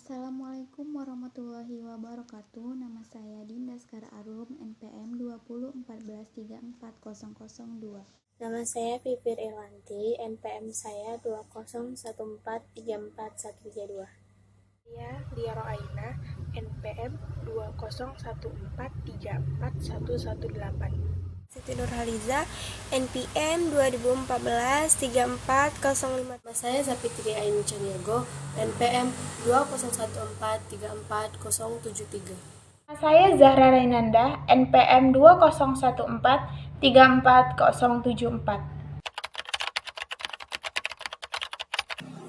Assalamualaikum warahmatullahi wabarakatuh. Nama saya Dinda Skara Arum, NPM 2014340002. Nama saya Pipir Irwanti, NPM saya 2014343132. Saya Liaro Aina, NPM 2014344118. Siti Nurhaliza, NPM 2014-3405. Nama saya Sapitri Ainu Caniago, NPM 2014-344073. Nama saya Zahra Rainanda, NPM 2014-344074.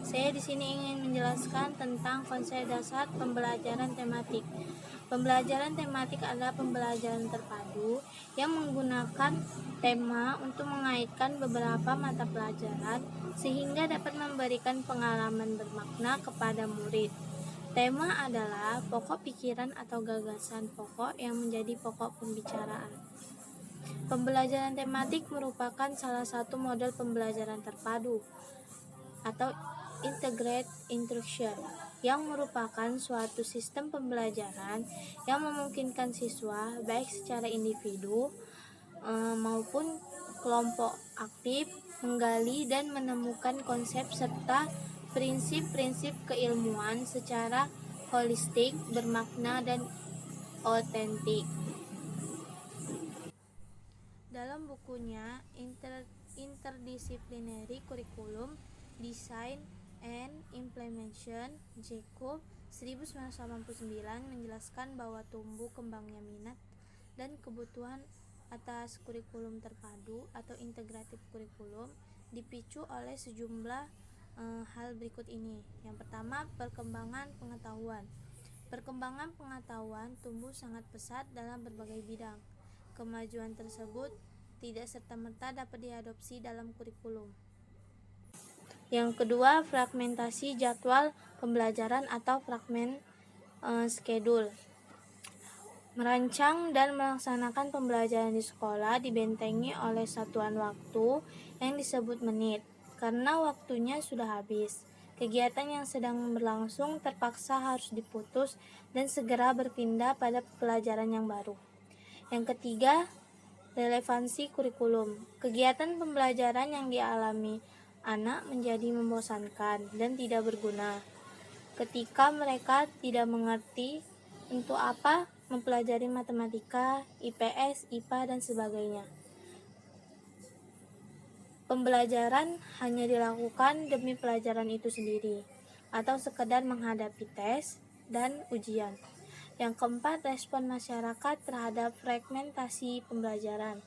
Saya di sini ingin menjelaskan tentang konsep dasar pembelajaran tematik. Pembelajaran tematik adalah pembelajaran terpadu yang menggunakan tema untuk mengaitkan beberapa mata pelajaran sehingga dapat memberikan pengalaman bermakna kepada murid. Tema adalah pokok pikiran atau gagasan pokok yang menjadi pokok pembicaraan. Pembelajaran tematik merupakan salah satu model pembelajaran terpadu atau integrated instruction yang merupakan suatu sistem pembelajaran yang memungkinkan siswa baik secara individu maupun kelompok aktif menggali dan menemukan konsep serta prinsip-prinsip keilmuan secara holistik, bermakna, dan otentik. Dalam bukunya Interdisciplinary Curriculum Design and Implementation, Jacob 1989 menjelaskan bahwa tumbuh kembangnya minat dan kebutuhan atas kurikulum terpadu atau integratif kurikulum dipicu oleh sejumlah hal berikut ini. Yang pertama, perkembangan pengetahuan. Perkembangan pengetahuan tumbuh sangat pesat dalam berbagai bidang. Kemajuan tersebut tidak serta-merta dapat diadopsi dalam kurikulum. Yang kedua, fragmentasi jadwal pembelajaran atau fragment schedule. Merancang dan melaksanakan pembelajaran di sekolah dibentengi oleh satuan waktu yang disebut menit. Karena waktunya sudah habis, kegiatan yang sedang berlangsung terpaksa harus diputus dan segera berpindah pada pelajaran yang baru. Yang ketiga, relevansi kurikulum. Kegiatan pembelajaran yang dialami anak menjadi membosankan dan tidak berguna ketika mereka tidak mengerti untuk apa mempelajari matematika, IPS, IPA, dan sebagainya. Pembelajaran hanya dilakukan demi pelajaran itu sendiri atau sekedar menghadapi tes dan ujian. Yang keempat, respon masyarakat terhadap fragmentasi pembelajaran.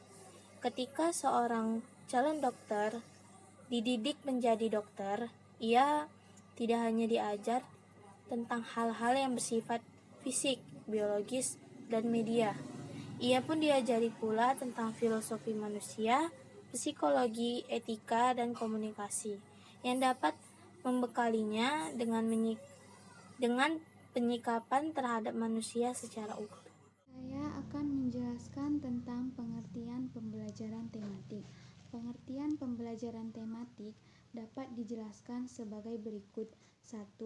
Ketika seorang calon dokter dididik menjadi dokter, ia tidak hanya diajar tentang hal-hal yang bersifat fisik, biologis, dan media. Ia pun diajari pula tentang filosofi manusia, psikologi, etika, dan komunikasi yang dapat membekalinya dengan penyikapan terhadap manusia secara utuh. Saya akan menjelaskan tentang pengertian pembelajaran tematik. Pengertian pembelajaran tematik dapat dijelaskan sebagai berikut. 1.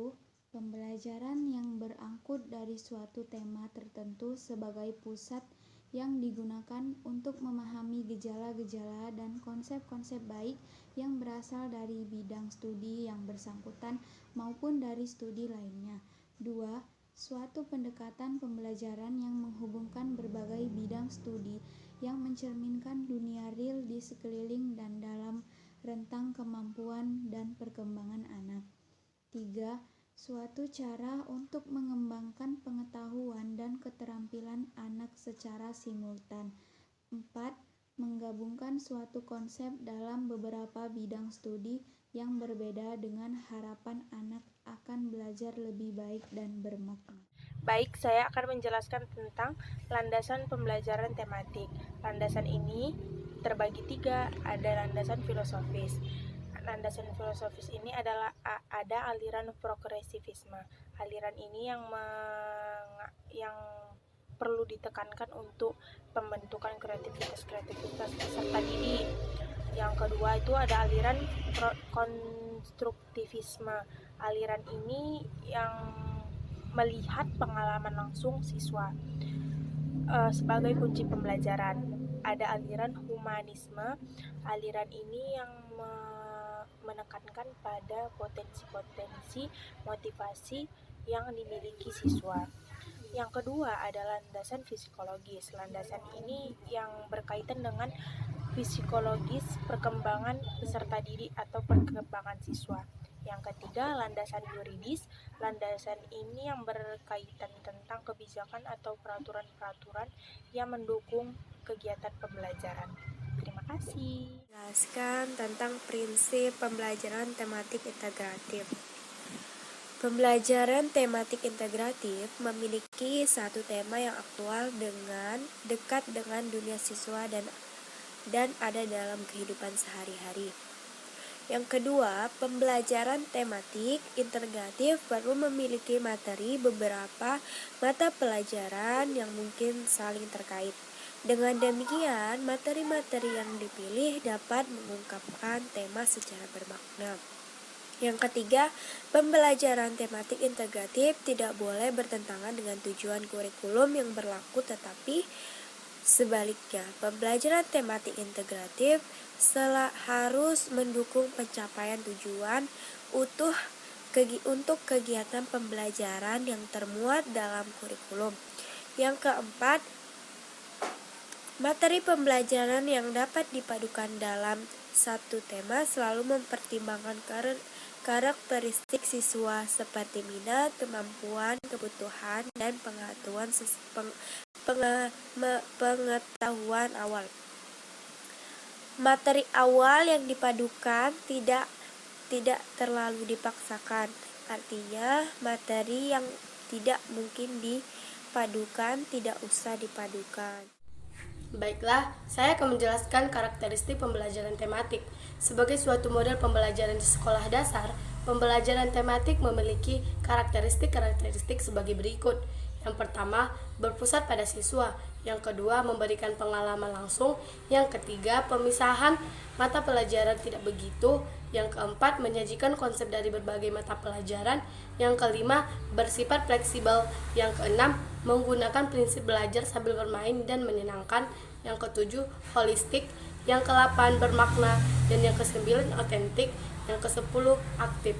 Pembelajaran yang berangkut dari suatu tema tertentu sebagai pusat yang digunakan untuk memahami gejala-gejala dan konsep-konsep baik yang berasal dari bidang studi yang bersangkutan maupun dari studi lainnya. 2. Suatu pendekatan pembelajaran yang menghubungkan berbagai bidang studi yang mencerminkan dunia real di sekeliling dan dalam rentang kemampuan dan perkembangan anak. 3. Suatu cara untuk mengembangkan pengetahuan dan keterampilan anak secara simultan. 4. Menggabungkan suatu konsep dalam beberapa bidang studi yang berbeda dengan harapan anak akan belajar lebih baik dan bermakna. Baik, saya akan menjelaskan tentang landasan pembelajaran tematik. Landasan ini terbagi 3, ada landasan filosofis. Landasan filosofis ini adalah ada aliran progresivisme. Aliran ini yang perlu ditekankan untuk pembentukan kreativitas peserta didik. Yang kedua itu ada aliran konstruktivisme. Aliran ini yang melihat pengalaman langsung siswa sebagai kunci pembelajaran. Ada aliran humanisme. Aliran ini yang menekankan pada potensi-potensi motivasi yang dimiliki siswa. Yang kedua adalah landasan psikologis. Landasan ini yang berkaitan dengan psikologis perkembangan peserta didik atau perkembangan siswa. Yang ketiga, landasan yuridis. Landasan ini yang berkaitan tentang kebijakan atau peraturan-peraturan yang mendukung kegiatan pembelajaran. Terima kasih. Jelaskan tentang prinsip pembelajaran tematik integratif. Pembelajaran tematik integratif memiliki satu tema yang aktual dengan dekat dengan dunia siswa dan ada dalam kehidupan sehari-hari. Yang kedua, pembelajaran tematik integratif perlu memiliki materi beberapa mata pelajaran yang mungkin saling terkait. Dengan demikian, materi-materi yang dipilih dapat mengungkapkan tema secara bermakna. Yang ketiga, pembelajaran tematik integratif tidak boleh bertentangan dengan tujuan kurikulum yang berlaku, tetapi sebaliknya, pembelajaran tematik integratif harus mendukung pencapaian tujuan untuk kegiatan pembelajaran yang termuat dalam kurikulum. Yang keempat, materi pembelajaran yang dapat dipadukan dalam satu tema selalu mempertimbangkan karakteristik siswa seperti minat, kemampuan, kebutuhan, dan pengetahuan awal. Materi awal yang dipadukan tidak terlalu dipaksakan. Artinya, materi yang tidak mungkin dipadukan tidak usah dipadukan. Baiklah, saya akan menjelaskan karakteristik pembelajaran tematik. Sebagai suatu model pembelajaran di sekolah dasar, pembelajaran tematik memiliki karakteristik sebagai berikut. Yang pertama, berpusat pada siswa. Yang kedua, memberikan pengalaman langsung. Yang ketiga, pemisahan mata pelajaran tidak begitu. Yang keempat, menyajikan konsep dari berbagai mata pelajaran. Yang kelima, bersifat fleksibel. Yang keenam, menggunakan prinsip belajar sambil bermain dan menyenangkan. Yang ketujuh, holistik. Yang ke-8, bermakna. Dan yang ke-9, otentik. Yang ke-10, aktif.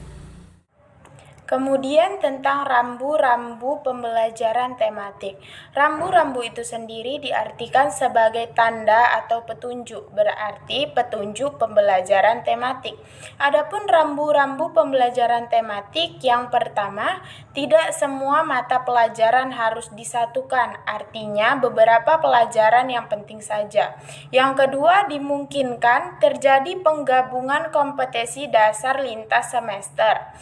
Kemudian tentang rambu-rambu pembelajaran tematik. Rambu-rambu itu sendiri diartikan sebagai tanda atau petunjuk, berarti petunjuk pembelajaran tematik. Adapun rambu-rambu pembelajaran tematik, yang pertama, tidak semua mata pelajaran harus disatukan, artinya beberapa pelajaran yang penting saja. Yang kedua, dimungkinkan terjadi penggabungan kompetensi dasar lintas semester.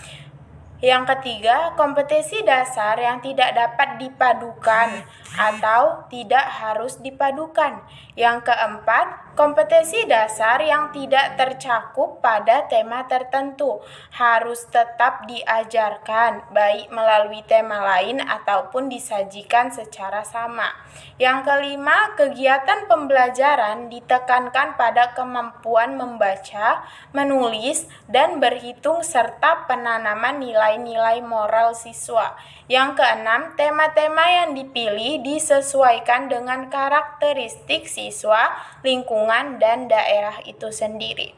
Yang ketiga, kompetensi dasar yang tidak dapat dipadukan atau tidak harus dipadukan. Yang keempat, kompetensi dasar yang tidak tercakup pada tema tertentu harus tetap diajarkan, baik melalui tema lain ataupun disajikan secara sama. Yang kelima, kegiatan pembelajaran ditekankan pada kemampuan membaca, menulis, dan berhitung serta penanaman nilai-nilai moral siswa. Yang keenam, tema-tema yang dipilih disesuaikan dengan karakteristik siswa, lingkungan, dan daerah itu sendiri.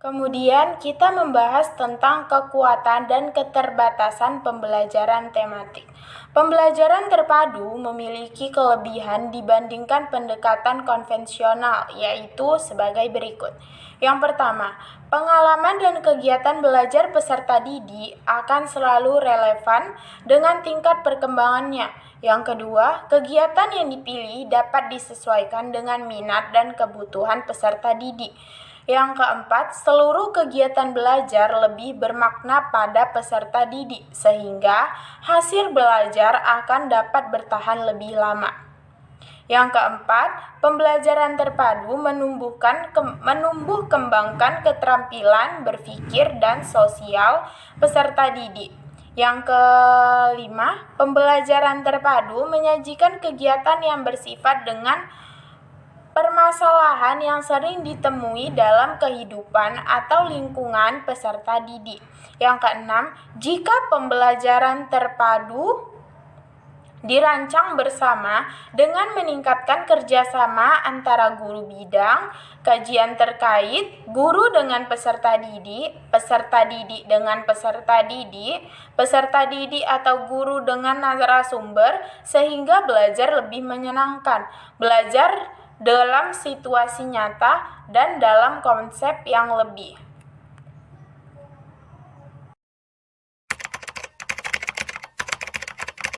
Kemudian kita membahas tentang kekuatan dan keterbatasan pembelajaran tematik. Pembelajaran terpadu memiliki kelebihan dibandingkan pendekatan konvensional, yaitu sebagai berikut. Yang pertama, pengalaman dan kegiatan belajar peserta didik akan selalu relevan dengan tingkat perkembangannya. Yang kedua, kegiatan yang dipilih dapat disesuaikan dengan minat dan kebutuhan peserta didik. Yang keempat, seluruh kegiatan belajar lebih bermakna pada peserta didik, sehingga hasil belajar akan dapat bertahan lebih lama. Yang keempat, pembelajaran terpadu menumbuh kembangkan keterampilan berpikir dan sosial peserta didik. Yang kelima, pembelajaran terpadu menyajikan kegiatan yang bersifat dengan permasalahan yang sering ditemui dalam kehidupan atau lingkungan peserta didik. Yang keenam, jika pembelajaran terpadu dirancang bersama dengan meningkatkan kerjasama antara guru bidang, kajian terkait, guru dengan peserta didik dengan peserta didik atau guru dengan narasumber, sehingga belajar lebih menyenangkan, belajar dalam situasi nyata dan dalam konsep yang lebih